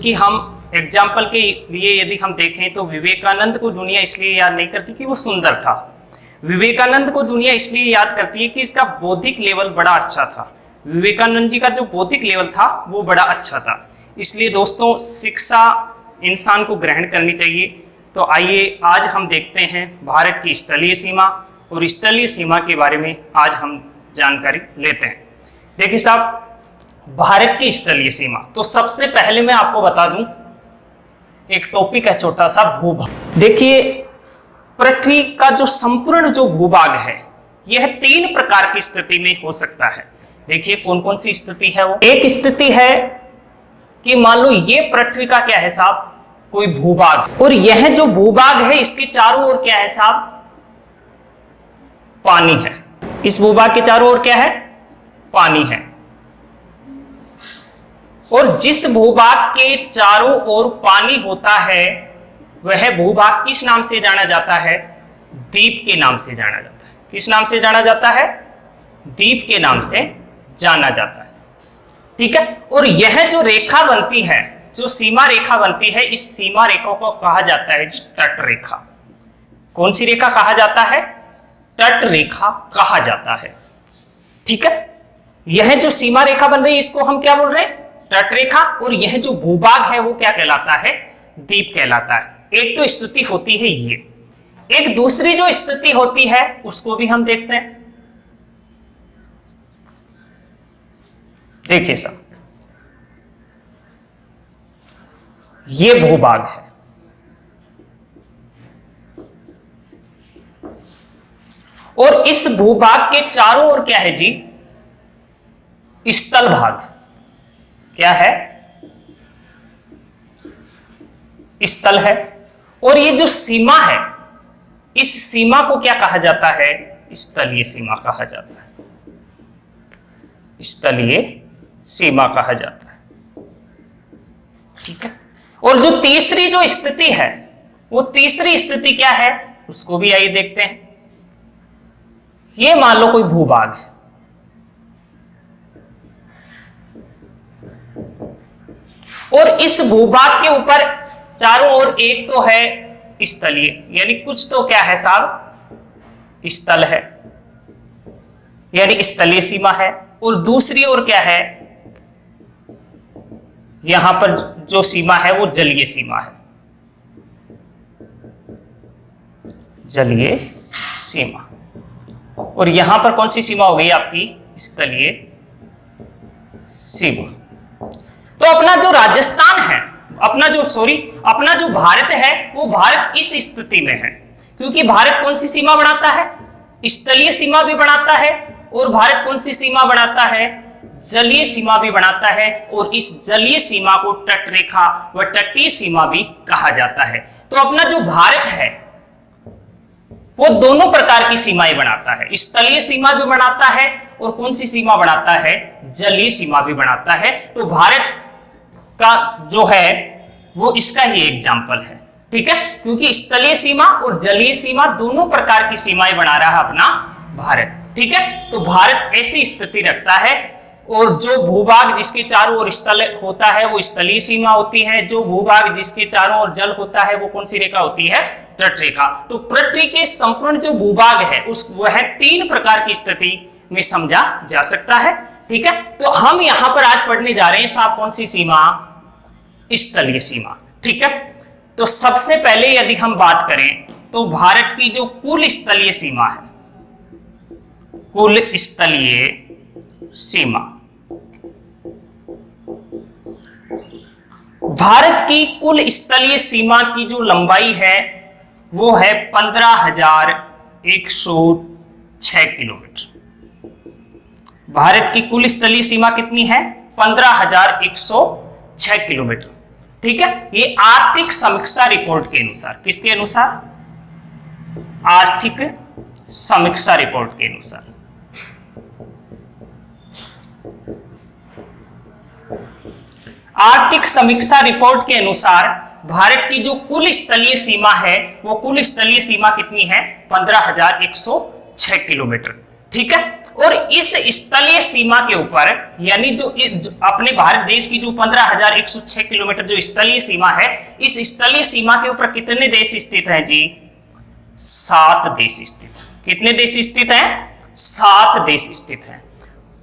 कि हम एग्जाम्पल के लिए यदि हम देखें तो विवेकानंद को दुनिया इसलिए याद नहीं करती कि वो सुंदर था। विवेकानंद को दुनिया इसलिए याद करती है कि इसका बौद्धिक लेवल बड़ा अच्छा था। विवेकानंद जी का जो बौद्धिक लेवल था वो बड़ा अच्छा था। इसलिए दोस्तों शिक्षा इंसान को ग्रहण करनी चाहिए। तो आइए आज हम देखते हैं भारत की स्थलीय सीमा और स्थलीय सीमा के बारे में आज हम जानकारी लेते हैं। देखिए साहब, भारत की स्थलीय सीमा, तो सबसे पहले मैं आपको बता दूं एक टॉपिक है छोटा सा, भूभाग। देखिए पृथ्वी का जो संपूर्ण जो भूभाग है यह 3 प्रकार की स्थिति में हो सकता है। देखिए कौन कौन सी स्थिति है वो। एक स्थिति है कि मान लो ये पृथ्वी का क्या है साहब, कोई भूभाग, और यह जो भूभाग है इसके चारों ओर क्या है साहब, पानी है। इस भूभाग के चारों ओर क्या है, पानी है। और जिस भूभाग के चारों ओर पानी होता है वह भूभाग किस नाम से जाना जाता है, द्वीप के नाम से जाना जाता है। किस नाम से जाना जाता है, द्वीप के नाम से जाना जाता है। ठीक है। और यह जो रेखा बनती है, जो सीमा रेखा बनती है, इस सीमा रेखा को कहा जाता है तट रेखा। कौन सी रेखा कहा जाता है, तट रेखा कहा जाता है। ठीक है। यह जो सीमा रेखा बन रही है इसको हम क्या बोल रहे हैं, तट रेखा। और यह जो भूभाग है वो क्या कहलाता है, द्वीप कहलाता है। एक तो स्थिति होती है ये, एक दूसरी जो स्थिति होती है उसको भी हम देखते हैं। देखिए साहब, ये भूभाग है, और इस भूभाग के चारों ओर क्या है जी, स्थल भाग। क्या है, स्थल है। और ये जो सीमा है इस सीमा को क्या कहा जाता है, स्थलीय सीमा कहा जाता है। स्थलीय सीमा कहा जाता है। ठीक है। और जो तीसरी जो स्थिति है वो तीसरी स्थिति क्या है उसको भी आइए देखते हैं। ये मान लो कोई भूभाग है, और इस भूभाग के ऊपर चारों ओर एक तो है स्थलीय, यानी कुछ तो क्या है साहब, स्थल है, यानी स्थलीय सीमा है। और दूसरी ओर क्या है, यहां पर जो सीमा है वो जलीय सीमा है, जलीय सीमा। और यहां पर कौन सी सीमा हो गई आपकी, स्थलीय सीमा। तो अपना जो राजस्थान है, अपना जो भारत है वो भारत इस स्थिति में है, क्योंकि भारत कौन सी सीमा बनाता है, स्थलीय सीमा भी बनाता है, और भारत कौन सी सीमा बनाता है, जलीय सीमा भी बनाता है। और इस जलीय सीमा को तट रेखा व तटीय सीमा भी कहा जाता है। तो अपना जो भारत है वो दोनों प्रकार की सीमाएं बनाता है, स्थलीय सीमा भी बनाता है और कौन सी सीमा बनाता है, जलीय सीमा भी बनाता है। तो भारत का जो है वो इसका ही एग्जाम्पल है। ठीक है। क्योंकि स्थलीय सीमा और जलीय सीमा दोनों प्रकार की सीमाएं बना रहा है अपना भारत। ठीक है। तो भारत ऐसी स्थिति रखता है, और जो भूभाग जिसके चारों ओर स्थल होता है वो स्थलीय सीमा होती है, जो भूभाग जिसके चारों ओर जल होता है वो कौन सी रेखा होती है, तट रेखा। तो पृथ्वी के संपूर्ण जो भूभाग है वह 3 प्रकार की स्थिति में समझा जा सकता है। ठीक है। तो हम यहां पर आज पढ़ने जा रहे हैं साहब कौन सी सीमा, स्थलीय सीमा। ठीक है। तो सबसे पहले यदि हम बात करें तो भारत की जो कुल स्थलीय सीमा है, कुल स्थलीय सीमा, भारत की कुल स्थलीय सीमा की जो लंबाई है वो है 15,106 किलोमीटर। भारत की कुल स्थलीय सीमा कितनी है, 15,106 किलोमीटर। ठीक है। ये आर्थिक समीक्षा रिपोर्ट के अनुसार, किसके अनुसार, आर्थिक समीक्षा रिपोर्ट के अनुसार। आर्थिक समीक्षा रिपोर्ट के अनुसार भारत की जो कुल स्थलीय सीमा है वो कुल स्थलीय सीमा कितनी है, 15,106 किलोमीटर। ठीक है। और इस स्थलीय सीमा के ऊपर यानी जो अपने भारत देश की जो 15,106 किलोमीटर जो स्थलीय सीमा है, इस स्थलीय सीमा के ऊपर कितने देश स्थित हैं जी? 7 देश स्थित हैं। कितने देश स्थित हैं? 7 देश स्थित हैं।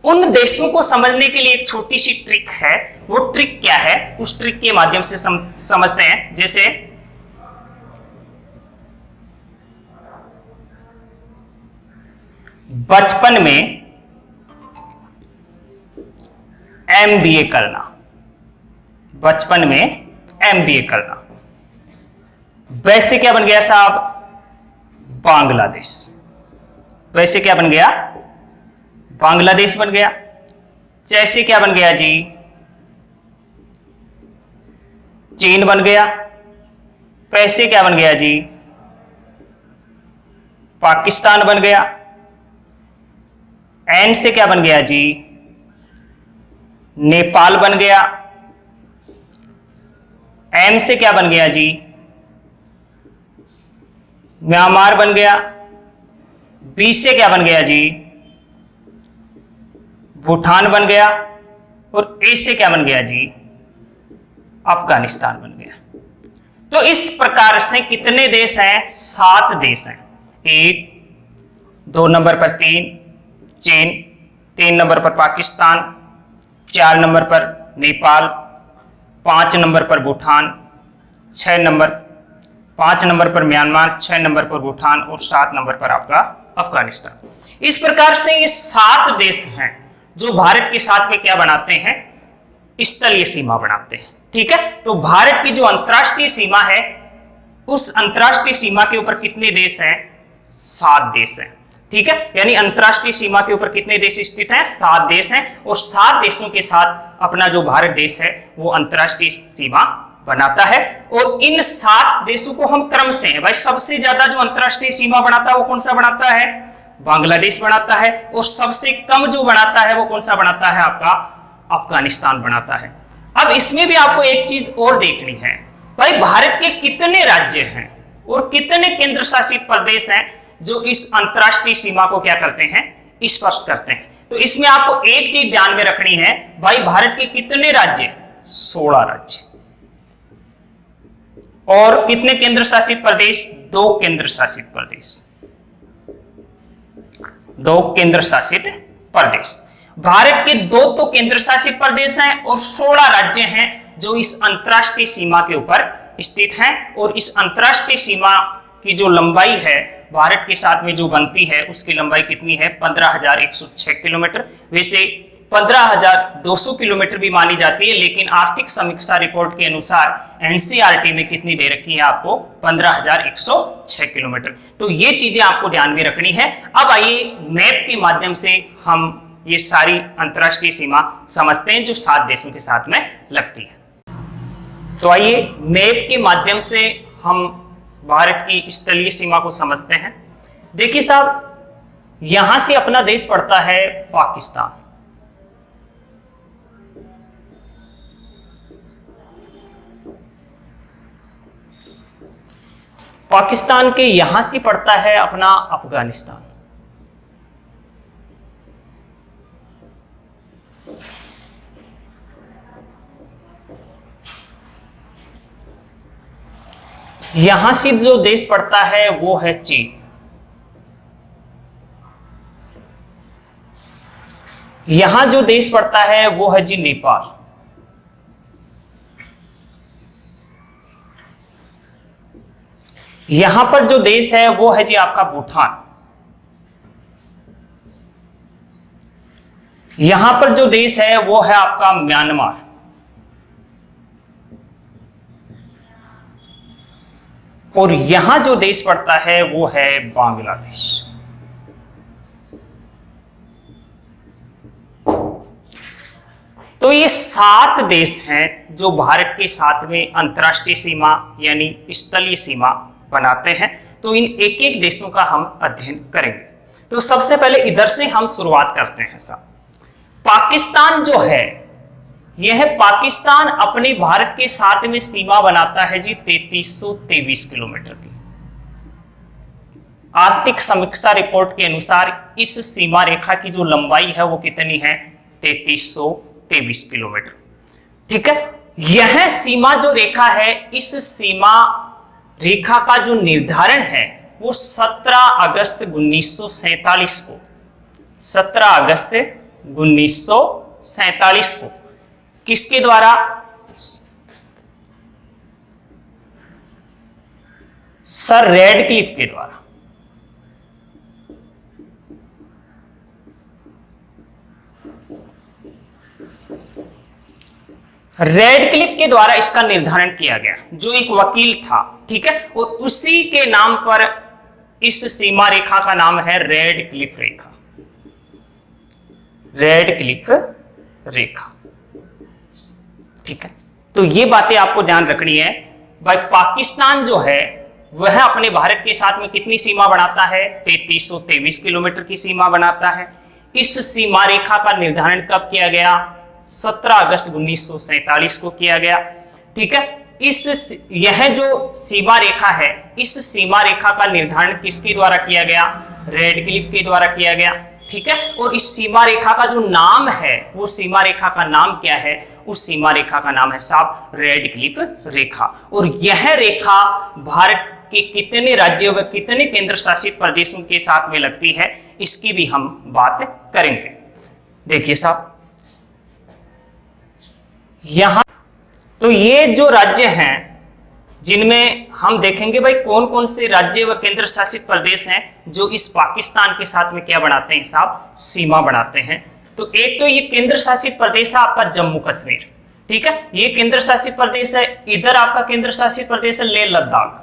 उन देशों को समझने के लिए एक छोटी सी ट्रिक है। वो ट्रिक क्या है, उस ट्रिक के माध्यम से समझते हैं। जैसे बचपन में एमबीए करना, बचपन में एमबीए करना, वैसे क्या बन गया साहब? बांग्लादेश। वैसे क्या बन गया? बांग्लादेश बन गया। जैसे क्या बन गया जी? चीन बन गया। वैसे क्या बन गया जी? पाकिस्तान बन गया। एन से क्या बन गया जी? नेपाल बन गया। एम से क्या बन गया जी? म्यांमार बन गया। बी से क्या बन गया जी? भूटान बन गया। और ए से क्या बन गया जी? अफगानिस्तान बन गया। तो इस प्रकार से कितने देश हैं? 7 देश हैं। 1, 2 नंबर पर चीन, 3 नंबर पर पाकिस्तान, 4 नंबर पर नेपाल, 5 नंबर पर भूटान, 5 नंबर पर म्यांमार, 6 नंबर पर भूटान और 7 नंबर पर आपका अफगानिस्तान। इस प्रकार से ये 7 देश हैं जो भारत के साथ में क्या बनाते हैं? स्थलीय सीमा बनाते हैं। ठीक है, तो भारत की जो अंतरराष्ट्रीय सीमा है, उस अंतरराष्ट्रीय सीमा के ऊपर कितने देश हैं? 7 देश हैं। ठीक है, यानी अंतरराष्ट्रीय सीमा के ऊपर कितने देश स्थित हैं? 7 देश हैं। और 7 देशों के साथ अपना जो भारत देश है वो अंतरराष्ट्रीय सीमा बनाता है। और इन 7 देशों को हम क्रम से हैं भाई, सबसे ज्यादा जो अंतरराष्ट्रीय सीमा बनाता है वो कौन सा बनाता है? बांग्लादेश बनाता है। और सबसे कम जो बनाता है वो कौन सा बनाता है? आपका अफगानिस्तान बनाता है। अब इसमें भी आपको एक चीज और देखनी है भाई, भारत के कितने राज्य हैं और कितने केंद्र शासित प्रदेश हैं जो इस अंतरराष्ट्रीय सीमा को क्या करते हैं? स्पर्श करते हैं। तो इसमें आपको एक चीज ध्यान में रखनी है भाई, भारत के कितने राज्य? 16 राज्य। और कितने केंद्र शासित प्रदेश? 2 केंद्र शासित प्रदेश। 2 केंद्र शासित प्रदेश। भारत के 2 तो केंद्र शासित प्रदेश हैं और 16 राज्य हैं जो इस अंतरराष्ट्रीय सीमा के ऊपर स्थित हैं। और इस अंतरराष्ट्रीय सीमा की जो लंबाई है भारत के साथ में जो बनती है, उसकी लंबाई कितनी है? 15,106 किलोमीटर। वैसे 15,200 किलोमीटर भी मानी जाती है, लेकिन आर्थिक समीक्षा रिपोर्ट के अनुसार एनसीईआरटी में कितनी दे रखी है आपको? 15,106 किलोमीटर। तो ये चीजें आपको ध्यान में रखनी है। अब आइए मैप के माध्यम से हम ये सारी अंतरराष्ट्रीय सीमा समझते हैं जो 7 देशों के साथ में लगती है। तो आइए मैप के माध्यम से हम भारत की स्थलीय सीमा को समझते हैं। देखिए साहब, यहां से अपना देश पड़ता है पाकिस्तान। पाकिस्तान के यहां से पड़ता है अपना अफगानिस्तान। यहां से जो देश पड़ता है वो है चीन। यहां जो देश पड़ता है वो है जी नेपाल। यहां पर जो देश है वो है जी आपका भूटान। यहां पर जो देश है वो है आपका म्यांमार। और यहां जो देश पड़ता है वो है बांग्लादेश। तो ये 7 देश हैं जो भारत के साथ में अंतरराष्ट्रीय सीमा यानी स्थलीय सीमा बनाते हैं। तो इन एक एक देशों का हम अध्ययन करेंगे। तो सबसे पहले इधर से हम शुरुआत करते हैं साहब। पाकिस्तान जो है, यह पाकिस्तान अपने भारत के साथ में सीमा बनाता है जी 3323 किलोमीटर की। आर्थिक समीक्षा रिपोर्ट के अनुसार इस सीमा रेखा की जो लंबाई है वो कितनी है, 3323 किलोमीटर। ठीक है, यह सीमा जो रेखा है, इस सीमा रेखा का जो निर्धारण है वो 17 अगस्त 1947 को 17 अगस्त 1947 को किसके द्वारा, सर रेडक्लिफ के द्वारा, रेडक्लिफ के द्वारा इसका निर्धारण किया गया, जो एक वकील था। ठीक है, और उसी के नाम पर इस सीमा रेखा का नाम है रेडक्लिफ रेखा, रेडक्लिफ रेखा। ठीक है, तो ये बातें आपको ध्यान रखनी है भाई। पाकिस्तान जो है वह अपने भारत के साथ में कितनी सीमा बनाता है, 3323 किलोमीटर की सीमा बनाता है। इस सीमा रेखा का निर्धारण कब किया गया, 17 अगस्त 1947 को किया गया। ठीक है, यह जो सीमा रेखा है, इस सीमा रेखा का निर्धारण किसके द्वारा किया गया, रेडक्लिफ के द्वारा किया गया। ठीक है, और इस सीमा रेखा का जो नाम है, वो सीमा रेखा का नाम क्या है, उस सीमा रेखा का नाम है साहब रेडक्लिफ रेखा। और यह रेखा भारत के कितने राज्यों व कितने केंद्र शासित प्रदेशों के साथ में लगती है, इसकी भी हम बात करेंगे। देखिए साहब, यहां तो ये जो राज्य हैं जिनमें हम देखेंगे भाई कौन कौन से राज्य व केंद्र शासित प्रदेश हैं जो इस पाकिस्तान के साथ में क्या बनाते हैं साहब, सीमा बनाते हैं। तो एक तो ये केंद्र शासित प्रदेश है आपका जम्मू कश्मीर। ठीक है, ये केंद्र शासित प्रदेश है। इधर आपका केंद्र शासित प्रदेश है लेह लद्दाख,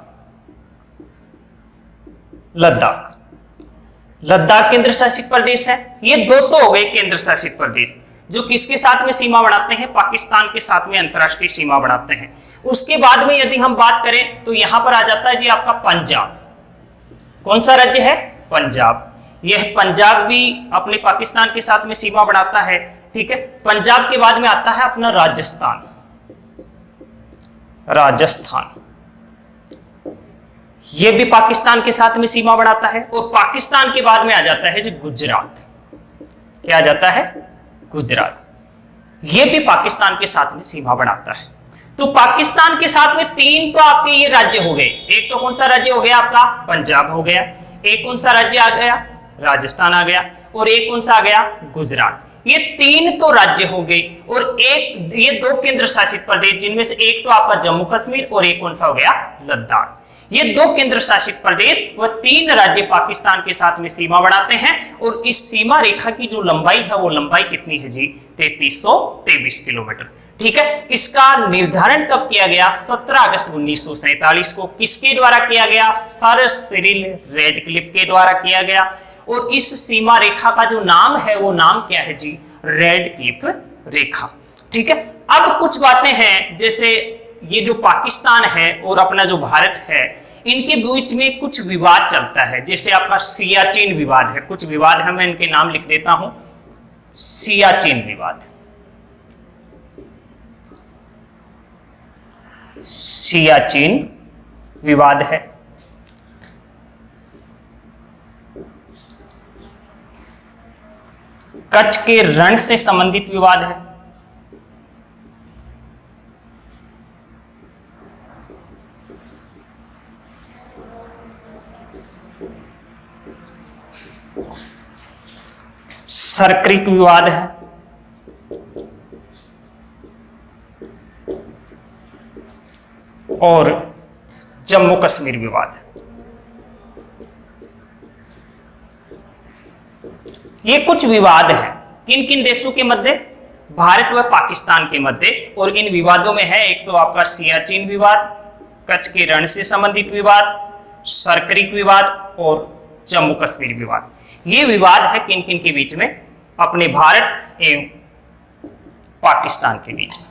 लद्दाख केंद्र शासित प्रदेश है। ये दो तो हो गए केंद्र शासित प्रदेश जो किसके साथ में सीमा बनाते हैं, पाकिस्तान के साथ में अंतरराष्ट्रीय सीमा बनाते हैं। उसके बाद में यदि हम बात करें तो यहां पर आ जाता है जी आपका पंजाब। कौन सा राज्य है, पंजाब। यह पंजाब भी अपने पाकिस्तान के साथ में सीमा बनाता है। ठीक है, पंजाब के बाद में आता है अपना राजस्थान, यह भी पाकिस्तान के साथ में सीमा बनाता है। और पाकिस्तान के बाद में आ जाता है जी गुजरात। क्या आ जाता है, गुजरात। यह भी पाकिस्तान के साथ में सीमा बनाता है। तो पाकिस्तान के साथ में तीन तो आपके ये राज्य हो गए। एक तो कौन सा राज्य हो गया आपका, पंजाब हो गया। एक कौन सा राज्य आ गया, राजस्थान आ गया। और एक कौन सा आ गया, गुजरात। ये तीन तो राज्य हो गए। और एक ये दो केंद्र शासित प्रदेश, जिनमें से एक तो आपका जम्मू कश्मीर और एक कौन सा हो गया, लद्दाख। ये दो केंद्र शासित प्रदेश व तीन राज्य पाकिस्तान के साथ में सीमा बनाते हैं। और इस सीमा रेखा की जो लंबाई है वो लंबाई कितनी है जी, 3323 किलोमीटर। ठीक है, इसका निर्धारण कब किया गया, 17 अगस्त 1947 को। किसके द्वारा किया गया, सर सिरिल रेडक्लिफ के द्वारा किया गया। और इस सीमा रेखा का जो नाम है वो नाम क्या है जी, रेडक्लिफ रेखा। ठीक है, अब कुछ बातें हैं, जैसे ये जो पाकिस्तान है और अपना जो भारत है, इनके बीच में कुछ विवाद चलता है। जैसे आपका सियाचिन विवाद है, कुछ विवाद है, मैं इनके नाम लिख देता हूं। सियाचिन विवाद, सियाचिन विवाद है। कच्छ के रण से संबंधित विवाद है। सरक्रिक विवाद है। और जम्मू कश्मीर विवाद। ये कुछ विवाद हैं किन किन देशों के मध्य, भारत व पाकिस्तान के मध्य। और इन विवादों में है एक तो आपका सियाचिन विवाद, कच्छ के रण से संबंधित विवाद, सरक्रिक विवाद और जम्मू कश्मीर विवाद। ये विवाद है किन किन के बीच में, अपने भारत एवं पाकिस्तान के बीच में।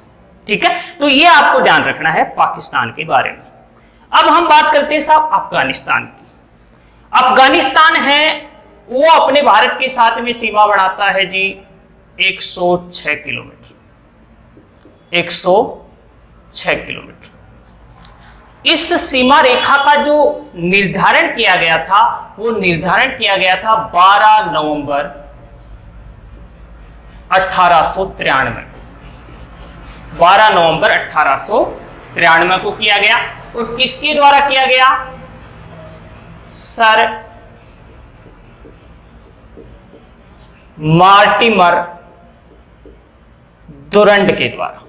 ठीक है, तो ये आपको ध्यान रखना है पाकिस्तान के बारे में। अब हम बात करते हैं साहब अफगानिस्तान की। अफगानिस्तान है वो अपने भारत के साथ में सीमा बढ़ाता है जी 106 किलोमीटर, 106 किलोमीटर। इस सीमा रेखा का जो निर्धारण किया गया था वो निर्धारण किया गया था 12 नवंबर 1893। 12 नवंबर 1893 को किया गया। और किसके द्वारा किया गया? सर मार्टिमर डुरंड के द्वारा।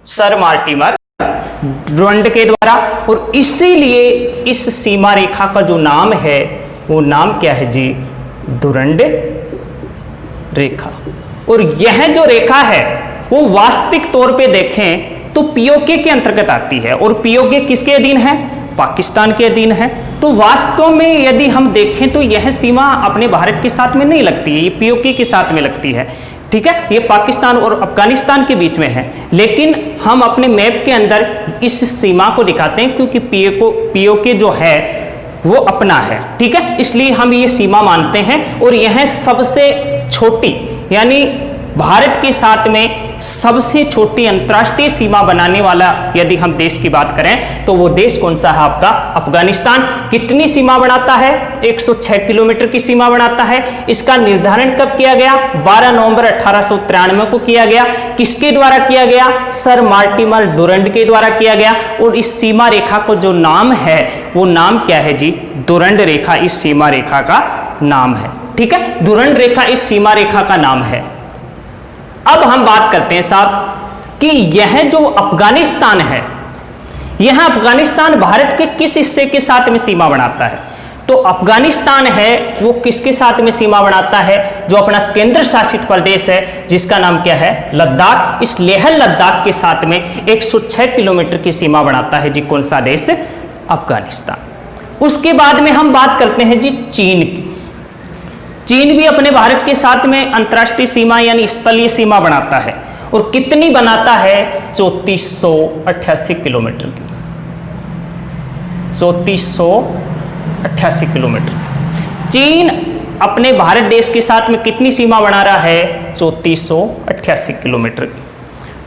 सर मार्टिमर डुरंड के द्वारा। और इसीलिए इस सीमा रेखा का जो नाम है वो नाम क्या है जी? डुरंड रेखा। और यह जो रेखा है वो वास्तविक तौर पे देखें तो पीओके के अंतर्गत आती है। और पीओके किसके अधीन है? पाकिस्तान के अधीन है। तो वास्तव में यदि हम देखें तो यह सीमा अपने भारत के साथ में नहीं लगती है, ये पीओके के साथ में लगती है। ठीक है, ये पाकिस्तान और अफगानिस्तान के बीच में है। लेकिन हम अपने मैप के अंदर इस सीमा को दिखाते हैं क्योंकि पीओके जो है वो अपना है। ठीक है, इसलिए हम ये सीमा मानते हैं। और यह सबसे छोटी, यानी भारत के साथ में सबसे छोटी अंतर्राष्ट्रीय सीमा बनाने वाला यदि हम देश की बात करें तो वो देश कौन सा है? आपका अफगानिस्तान। कितनी सीमा बनाता है? 106 किलोमीटर की सीमा बनाता है। इसका निर्धारण कब किया गया? 12 नवंबर 1893 को किया गया। किसके द्वारा किया गया? सर मार्टिमर डुरंड के द्वारा किया गया। और इस सीमा रेखा को जो नाम है वो नाम क्या है जी? डुरंड रेखा इस सीमा रेखा का नाम है। ठीक है, डुरंड रेखा इस सीमा रेखा का नाम है। अब हम बात करते हैं साहब कि यह जो अफगानिस्तान है, यह अफगानिस्तान भारत के किस हिस्से के साथ में सीमा बनाता है? तो अफगानिस्तान है वो किसके साथ में सीमा बनाता है? जो अपना केंद्र शासित प्रदेश है जिसका नाम क्या है? लद्दाख। इस लेह लद्दाख के साथ में 106 किलोमीटर की सीमा बनाता है जी। कौन सा देश? अफगानिस्तान। उसके बाद में हम बात करते हैं जी चीन की। चीन भी अपने भारत के साथ में अंतर्राष्ट्रीय सीमा यानी स्थलीय सीमा बनाता है। और कितनी बनाता है? 3488 किलोमीटर की। 3488 किलोमीटर। चीन अपने भारत देश के साथ में कितनी सीमा बना रहा है? 3488 किलोमीटर की।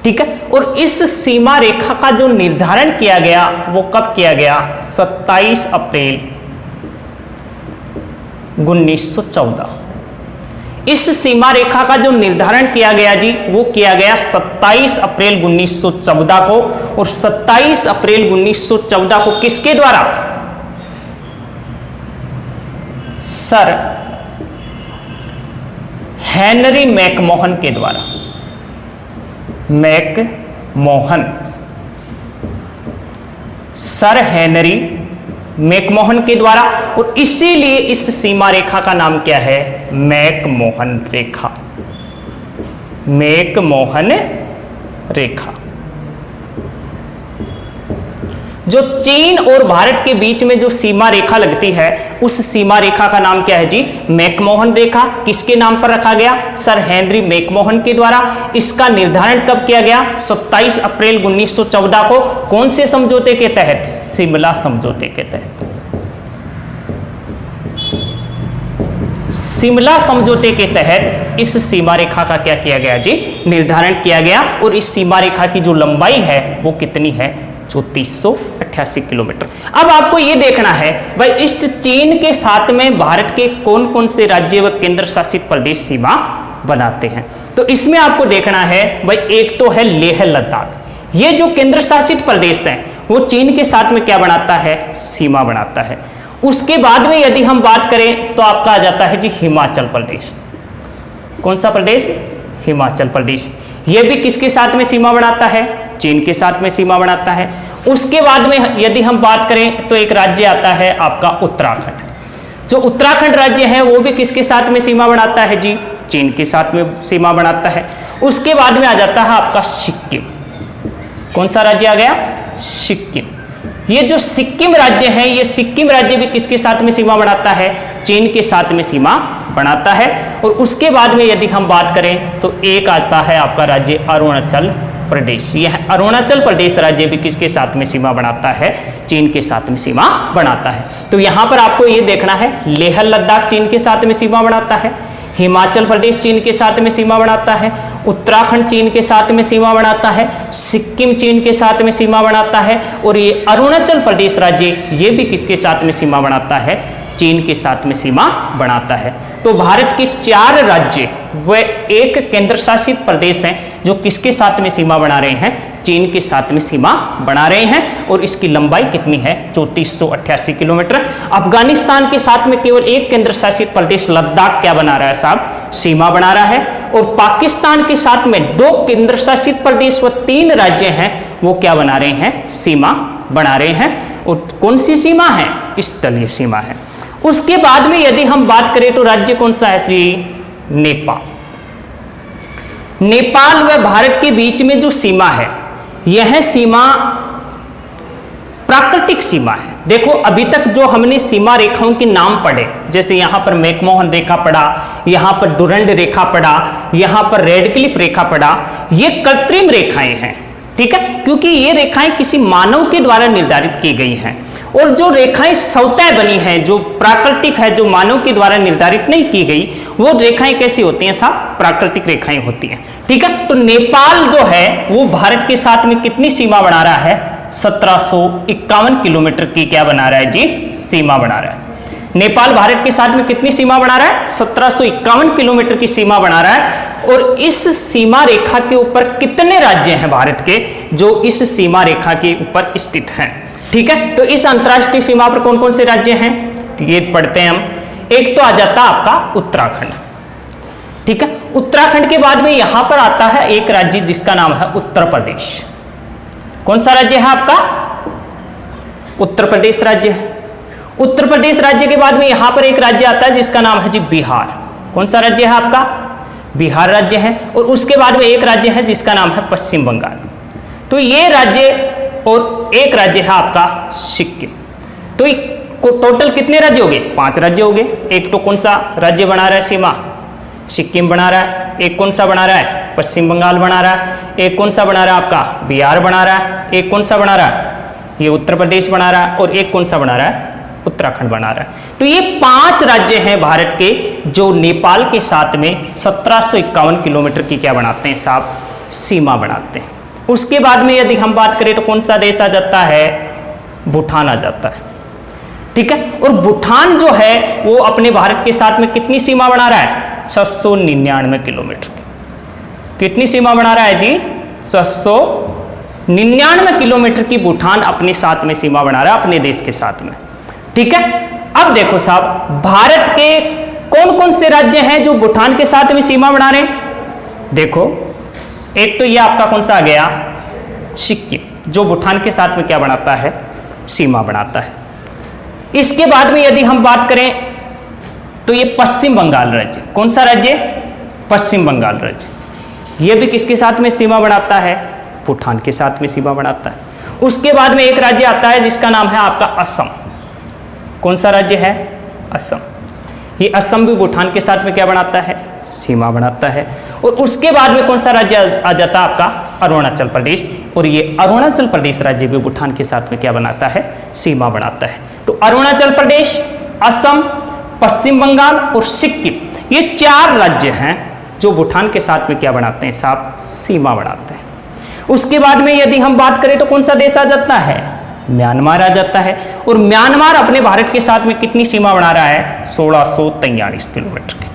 ठीक है, और इस सीमा रेखा का जो निर्धारण किया गया वो कब किया गया? 27 अप्रैल 1914। इस सीमा रेखा का जो निर्धारण किया गया जी वो किया गया 27 अप्रैल 1914 को। और 27 अप्रैल 1914 को किसके द्वारा? सर हेनरी मैकमोहन के द्वारा। मैकमोहन, सर हेनरी मैकमोहन के द्वारा। और इसीलिए इस सीमा रेखा का नाम क्या है? मैकमोहन रेखा। मैकमोहन रेखा। जो चीन और भारत के बीच में जो सीमा रेखा लगती है उस सीमा रेखा का नाम क्या है जी? मैकमोहन रेखा। किसके नाम पर रखा गया? सर हेनरी मैकमोहन के द्वारा। इसका निर्धारण कब किया गया? 27 अप्रैल 1914 को। कौन से समझौते के तहत? शिमला समझौते के तहत। शिमला समझौते के तहत इस सीमा रेखा का क्या किया गया जी? निर्धारण किया गया। और इस सीमा रेखा की जो लंबाई है वो कितनी है? 3488 किलोमीटर। अब आपको यह देखना है भाई इस चीन के साथ में भारत के कौन कौन से राज्य व केंद्र शासित प्रदेश सीमा बनाते हैं। तो इसमें आपको देखना है भाई, एक तो है लेह लद्दाख। ये जो केंद्र शासित प्रदेश है वो चीन के साथ में क्या बनाता है? सीमा बनाता है। उसके बाद में यदि हम बात करें तो आपका आ जाता है जी हिमाचल प्रदेश। कौन सा प्रदेश? हिमाचल प्रदेश। यह भी किसके साथ में सीमा बनाता है? चीन के साथ में सीमा बनाता है। उसके बाद में यदि हम बात करें तो एक राज्य आता है आपका उत्तराखंड। जो उत्तराखंड राज्य है वो भी किसके साथ में सीमा बनाता है जी? चीन के साथ में सीमा बनाता है। उसके बाद में आ जाता है आपका सिक्किम। कौन सा राज्य आ गया? सिक्किम। ये जो सिक्किम राज्य है ये सिक्किम राज्य भी किसके साथ में सीमा बनाता है? चीन के साथ में सीमा बनाता है। और उसके बाद में यदि हम बात करें तो एक आता है आपका राज्य अरुणाचल प्रदेश। यह अरुणाचल प्रदेश राज्य भी किसके साथ में सीमा बनाता है? चीन के साथ में सीमा बनाता है। तो यहां पर आपको यह देखना है, लेह लद्दाख चीन के साथ में सीमा बनाता है, हिमाचल प्रदेश चीन के साथ में सीमा बनाता है, उत्तराखंड चीन के साथ में सीमा बनाता है, सिक्किम चीन के साथ में सीमा बनाता है, और ये अरुणाचल प्रदेश राज्य ये भी किसके साथ में सीमा बनाता है, चीन के साथ में सीमा बनाता है। तो भारत के 4 राज्य व एक केंद्र शासित प्रदेश हैं जो किसके साथ में सीमा बना रहे हैं, चीन के साथ में सीमा बना रहे हैं, और इसकी लंबाई कितनी है, 3488 किलोमीटर। अफगानिस्तान के साथ में केवल एक केंद्र शासित प्रदेश लद्दाख क्या बना रहा है साहब, सीमा बना रहा है, और पाकिस्तान के साथ में 2 केंद्र शासित प्रदेश व 3 राज्य हैं वो क्या बना रहे हैं, सीमा बना रहे हैं। और कौन सी सीमा है, स्थलीय सीमा है। उसके बाद में यदि हम बात करें तो राज्य कौन सा है श्री, नेपाल। नेपाल व भारत के बीच में जो सीमा है यह सीमा प्राकृतिक सीमा है। देखो अभी तक जो हमने सीमा रेखाओं के नाम पढ़े, जैसे यहां पर मैकमोहन रेखा पढ़ा, यहां पर डुरंड रेखा पढ़ा, यहां पर रेडक्लिफ रेखा पढ़ा, ये कृत्रिम रेखाएं हैं, ठीक है, क्योंकि ये रेखाएं किसी मानव के द्वारा निर्धारित की गई हैं। और जो रेखाएं स्वतः बनी हैं, जो प्राकृतिक है, जो मानव के द्वारा निर्धारित नहीं की गई, वो रेखाएं कैसी होती हैं साहब, प्राकृतिक रेखाएं होती हैं, ठीक है। तो नेपाल जो है वो भारत के साथ में कितनी सीमा बना रहा है, 1751 किलोमीटर की क्या बना रहा है जी, सीमा बना रहा है। नेपाल भारत के साथ में कितनी सीमा बना रहा है, 1751 किलोमीटर की सीमा बना रहा है। और इस सीमा रेखा के ऊपर कितने राज्य हैं भारत के जो इस सीमा रेखा के ऊपर स्थित हैं, ठीक है। तो इस अंतरराष्ट्रीय सीमा पर कौन कौन से राज्य हैं, तो ये पढ़ते हैं हम। एक तो आ जाता है आपका उत्तराखंड, ठीक है। उत्तराखंड के बाद में यहां पर आता है एक राज्य जिसका नाम है उत्तर प्रदेश। कौन सा राज्य है आपका, उत्तर प्रदेश राज्य है। उत्तर प्रदेश राज्य के बाद में यहां पर एक राज्य आता है जिसका नाम है जी बिहार। कौन सा राज्य है आपका, बिहार राज्य है। और उसके बाद में एक राज्य है जिसका नाम है पश्चिम बंगाल। तो ये राज्य, और एक राज्य है आपका सिक्किम। तो टोटल कितने राज्य हो गए, 5 राज्य हो गए। एक तो कौन सा राज्य बना रहा है सीमा, सिक्किम बना रहा है। एक कौन सा बना रहा है, पश्चिम बंगाल बना रहा है। एक कौन सा बना रहा है आपका, बिहार बना रहा है। एक कौन सा बना रहा है, ये उत्तर प्रदेश बना रहा है। और एक कौन सा बना रहा है, उत्तराखंड बना रहा है। तो ये 5 राज्य हैं भारत के जो नेपाल के साथ में 1751 किलोमीटर की क्या बनाते हैं साहब, सीमा बनाते हैं। उसके बाद में यदि हम बात करें तो कौन सा देश आ जाता है, भूटान आ जाता है, ठीक है। और भूटान जो है वो अपने भारत के साथ में कितनी सीमा बना रहा है, 699 किलोमीटर की। कितनी सीमा बना रहा है जी, 699 किलोमीटर की भूटान अपने साथ में सीमा बना रहा है, अपने देश के साथ में, ठीक है। अब देखो साहब, भारत के कौन कौन से राज्य हैं जो भूटान के साथ में सीमा बना रहे हैं। देखो एक तो ये आपका कौन सा आ गया, सिक्किम, जो भूटान के साथ में क्या बनाता है, सीमा बनाता है। इसके बाद में यदि हम बात करें तो ये पश्चिम बंगाल राज्य। कौन सा राज्य, पश्चिम बंगाल राज्य, ये भी किसके साथ में सीमा बनाता है, भूटान के साथ में सीमा बनाता है। उसके बाद में एक राज्य आता है जिसका नाम है आपका असम। कौन सा राज्य है, असम। ये असम भी भूटान के साथ में क्या बनाता है, सीमा बनाता है। और उसके बाद में कौन सा राज्य आ जाता है आपका, अरुणाचल प्रदेश। और ये अरुणाचल प्रदेश राज्य भी भूटान के साथ में क्या बनाता है, सीमा बनाता है। तो अरुणाचल प्रदेश, असम, पश्चिम बंगाल और सिक्किम, ये 4 राज्य हैं जो भूटान के साथ में क्या बनाते हैं साहब, सीमा बनाते हैं। उसके बाद में यदि हम बात करें तो कौन सा देश आ जाता है, म्यांमार आ जाता है। और म्यांमार अपने भारत के साथ में कितनी सीमा बना रहा है, 1643 किलोमीटर की।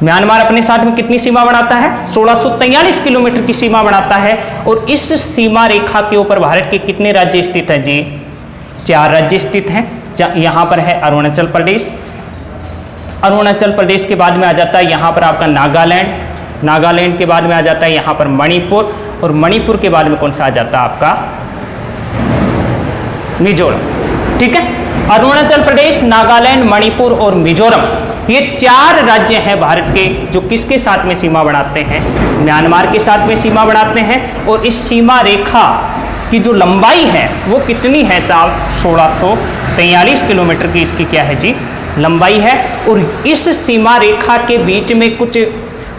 म्यांमार अपने साथ में कितनी सीमा बनाता है, 1643 किलोमीटर की सीमा बनाता है। और इस सीमा रेखा के ऊपर भारत के कितने राज्य स्थित हैं जी, 4 राज्य स्थित हैं। यहाँ पर है अरुणाचल प्रदेश। अरुणाचल प्रदेश के बाद में आ जाता है यहाँ पर आपका नागालैंड। नागालैंड के बाद में आ जाता है यहाँ पर मणिपुर। और मणिपुर के बाद में कौन सा आ जाता है आपका, मिजोरम, ठीक है। अरुणाचल प्रदेश, नागालैंड, मणिपुर और मिजोरम, ये 4 राज्य हैं भारत के जो किसके साथ में सीमा बनाते हैं, म्यांमार के साथ में सीमा बनाते हैं। और इस सीमा रेखा की जो लंबाई है वो कितनी है साहब, 1643 किलोमीटर की इसकी क्या है जी, लंबाई है। और इस सीमा रेखा के बीच में कुछ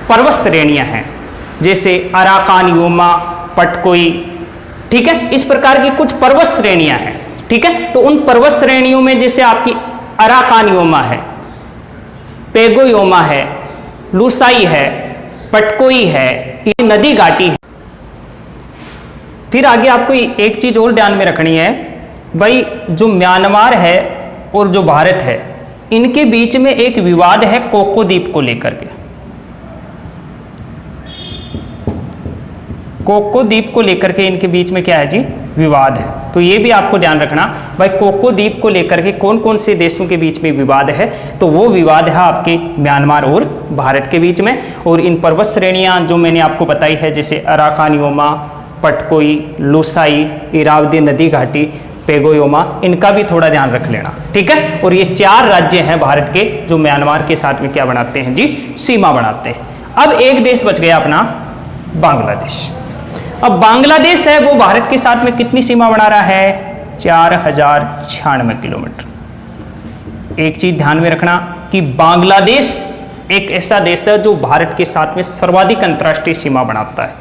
पर्वत श्रेणियां हैं, जैसे अराकान योमा, पटकोई, ठीक है। इस प्रकार की कुछ पर्वत श्रेणियां हैं, ठीक है। तो उन पर्वत श्रेणियों में जैसे आपकी अराकान योमा है, पेगो योमा है, लुसाई है, पटकोई है, ये नदी घाटी है। फिर आगे आपको एक चीज और ध्यान में रखनी है भाई, जो म्यांमार है और जो भारत है इनके बीच में एक विवाद है कोको द्वीप को लेकर के। कोको द्वीप को लेकर के इनके बीच में क्या है जी, विवाद है। तो ये भी आपको ध्यान रखना भाई, कोको द्वीप को लेकर के कौन कौन से देशों के बीच में विवाद है, तो वो विवाद है आपके म्यांमार और भारत के बीच में। और इन पर्वत श्रेणियां जो मैंने आपको बताई है, जैसे अराकानियोमा, पटकोई, लुसाई, इरावदी नदी घाटी, पेगोयोमा, इनका भी थोड़ा ध्यान रख लेना, ठीक है। और ये 4 राज्य हैं भारत के जो म्यांमार के साथ में क्या बनाते हैं जी, सीमा बनाते हैं। अब एक देश बच गया अपना बांग्लादेश। अब बांग्लादेश है वो भारत के साथ में कितनी सीमा बना रहा है, 4096 किलोमीटर। एक चीज ध्यान में रखना कि बांग्लादेश एक ऐसा देश है जो भारत के साथ में सर्वाधिक अंतर्राष्ट्रीय सीमा बनाता है,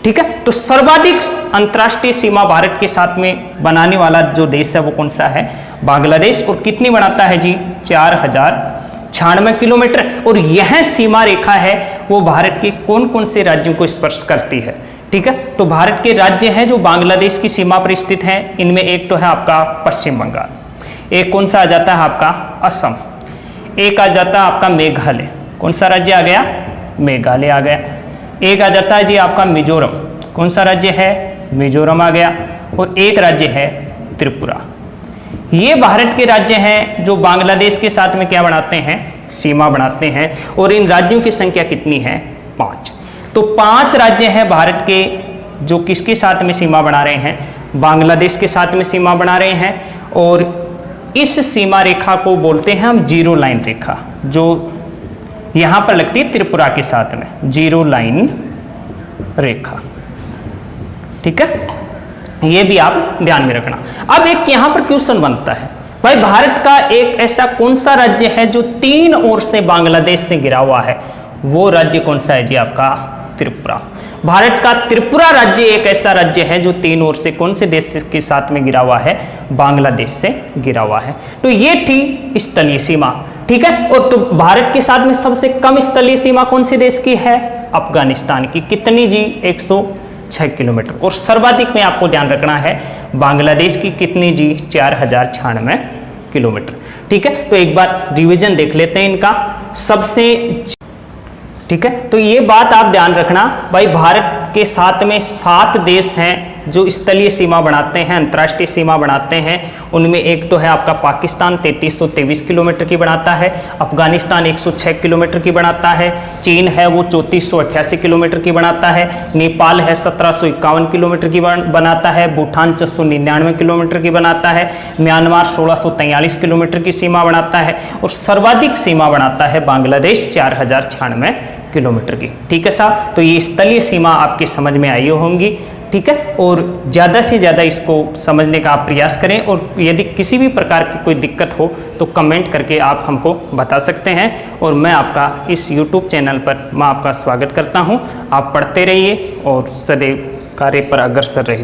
ठीक है। तो सर्वाधिक अंतर्राष्ट्रीय सीमा भारत के साथ में बनाने वाला जो देश है वो कौन सा है, बांग्लादेश। और कितनी बनाता है जी, 4096 किलोमीटर। और यह सीमा रेखा है वो भारत के कौन कौन से राज्यों को स्पर्श करती है, ठीक है। तो भारत के राज्य हैं जो बांग्लादेश की सीमा पर स्थित हैं, इनमें एक तो है आपका पश्चिम बंगाल, एक कौन सा आ जाता है आपका असम, एक आ जाता है आपका मेघालय, कौन सा राज्य आ गया, मेघालय आ गया। एक आ जाता है जी आपका मिजोरम, कौन सा राज्य है, मिजोरम आ गया। और एक राज्य है त्रिपुरा। ये भारत के राज्य हैं जो बांग्लादेश के साथ में क्या बनाते हैं, सीमा बनाते हैं। और इन राज्यों की संख्या कितनी है, 5। तो 5 राज्य हैं भारत के जो किसके साथ में सीमा बना रहे हैं, बांग्लादेश के साथ में सीमा बना रहे हैं। और इस सीमा रेखा को बोलते हैं हम जीरो लाइन रेखा, जो यहां पर लगती है त्रिपुरा के साथ में, जीरो लाइन रेखा, ठीक है। ये भी आप ध्यान में रखना। अब एक यहां पर क्वेश्चन बनता है भाई, भारत का एक ऐसा कौन सा राज्य है जो 3 ओर से बांग्लादेश से घिरा हुआ है, वो राज्य कौन सा है जी, आपका त्रिपुरा। भारत का त्रिपुरा राज्य एक ऐसा राज्य है जो 3 ओर से कौन से देश के साथ में घिरा हुआ है, बांग्लादेश से घिरा हुआ है। तो ये थी स्थलीय सीमा, ठीक है। और तो भारत के साथ में सबसे कम स्थलीय सीमा कौन से देश की है, अफगानिस्तान की। कितनी जी, 106 किलोमीटर। और सर्वाधिक में आपको ध्यान रखना है बांग्लादेश की कितनी जी, 4096 किलोमीटर, ठीक है। तो एक बार रिवीजन देख लेते हैं इनका सबसे, ठीक है। तो ये बात आप ध्यान रखना भाई, भारत के साथ में 7 देश हैं जो स्थलीय सीमा बनाते हैं, अंतर्राष्ट्रीय सीमा बनाते हैं। उनमें एक तो है आपका पाकिस्तान 3323 किलोमीटर की बनाता है, अफगानिस्तान 106 किलोमीटर की बनाता है, चीन है वो 3488 किलोमीटर की बनाता है, नेपाल है 1751 किलोमीटर की बनाता है, भूटान 699 किलोमीटर की बनाता है, म्यांमार 1643 किलोमीटर की सीमा बनाता है। और सर्वाधिक सीमा बनाता है बांग्लादेश 4096 किलोमीटर की, ठीक है साहब। तो ये स्थलीय सीमा आपके समझ में आई होंगी, ठीक है। और ज़्यादा से ज़्यादा इसको समझने का आप प्रयास करें। और यदि किसी भी प्रकार की कोई दिक्कत हो तो कमेंट करके आप हमको बता सकते हैं। और मैं आपका इस YouTube चैनल पर मैं आपका स्वागत करता हूं। आप पढ़ते रहिए और सदैव कार्य पर अग्रसर रहिए।